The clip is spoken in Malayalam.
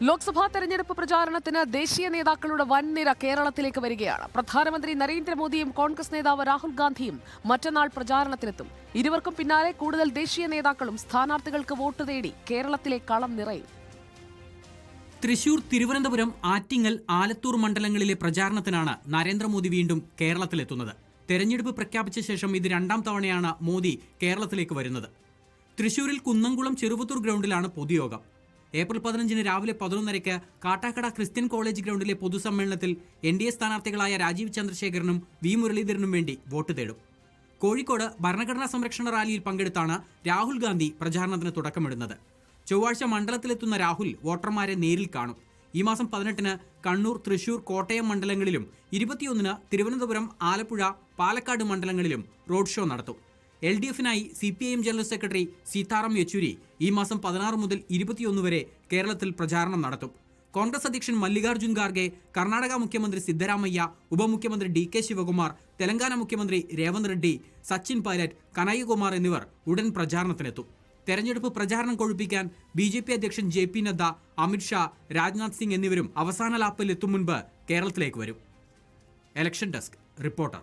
ലോക്സഭാ തെരഞ്ഞെടുപ്പ് പ്രചാരണത്തിന് ദേശീയ നേതാക്കളുടെ വൻനിര കേരളത്തിലേക്ക് വരികയാണ്. പ്രധാനമന്ത്രി നരേന്ദ്രമോദിയും കോൺഗ്രസ് നേതാവ് രാഹുൽ ഗാന്ധിയും മറ്റന്നാൾ പ്രചാരണത്തിനെത്തും. ഇരുവർക്കും പിന്നാലെ കൂടുതൽ ദേശീയ നേതാക്കളും സ്ഥാനാർത്ഥികൾക്ക് വോട്ട് തേടി കേരളത്തിലെ കളം നിറയും. തൃശൂർ, തിരുവനന്തപുരം, ആറ്റിങ്ങൽ, ആലത്തൂർ മണ്ഡലങ്ങളിലെ പ്രചാരണത്തിനാണ് നരേന്ദ്രമോദി വീണ്ടും കേരളത്തിലെത്തുന്നത്. തെരഞ്ഞെടുപ്പ് പ്രഖ്യാപിച്ച ശേഷം ഇത് രണ്ടാം തവണയാണ് മോദി കേരളത്തിലേക്ക് വരുന്നത്. തൃശൂരിൽ കുന്നംകുളം ചെറുവത്തൂർ ഗ്രൗണ്ടിലാണ് പൊതുയോഗം. ഏപ്രിൽ 15 രാവിലെ 11:30 കാട്ടാക്കട ക്രിസ്ത്യൻ കോളേജ് ഗ്രൗണ്ടിലെ പൊതുസമ്മേളനത്തിൽ NDA സ്ഥാനാർത്ഥികളായ രാജീവ് ചന്ദ്രശേഖരനും വി മുരളീധരനും വേണ്ടി വോട്ട് തേടും. കോഴിക്കോട് ഭരണഘടനാ സംരക്ഷണ റാലിയിൽ പങ്കെടുത്താണ് രാഹുൽ ഗാന്ധി പ്രചാരണത്തിന് തുടക്കമിടുന്നത്. ചൊവ്വാഴ്ച മണ്ഡലത്തിലെത്തുന്ന രാഹുൽ വോട്ടർമാരെ നേരിൽ കാണും. ഈ മാസം 18 കണ്ണൂർ, തൃശൂർ, കോട്ടയം മണ്ഡലങ്ങളിലും 21 തിരുവനന്തപുരം, ആലപ്പുഴ, പാലക്കാട് മണ്ഡലങ്ങളിലും റോഡ് ഷോ നടത്തും. LDF-നായി CPIM general secretary Sitaram Yechury ഈ മാസം 16 മുതൽ 21 വരെ കേരളത്തിൽ പ്രചാരണം നടത്തും. കോൺഗ്രസ് അധ്യക്ഷൻ മല്ലികാർജ്ജുൻ ഖാർഗെ, കർണാടക മുഖ്യമന്ത്രി സിദ്ധരാമയ്യ, ഉപമുഖ്യമന്ത്രി DK ശിവകുമാർ, തെലങ്കാന മുഖ്യമന്ത്രി രേവന്ത് റെഡ്ഡി, സച്ചിൻ പൈലറ്റ്, കനയ്യകുമാർ എന്നിവർ ഉടൻ പ്രചാരണത്തിനെത്തും. തെരഞ്ഞെടുപ്പ് പ്രചാരണം കൊഴുപ്പിക്കാൻ BJP അധ്യക്ഷൻ JP നദ്ദ, അമിത്ഷാ, രാജ്നാഥ് സിംഗ് എന്നിവരും അവസാന ലാപ്പിൽ എത്തും മുൻപ് കേരളത്തിലേക്ക് വരും. Election desk reporter.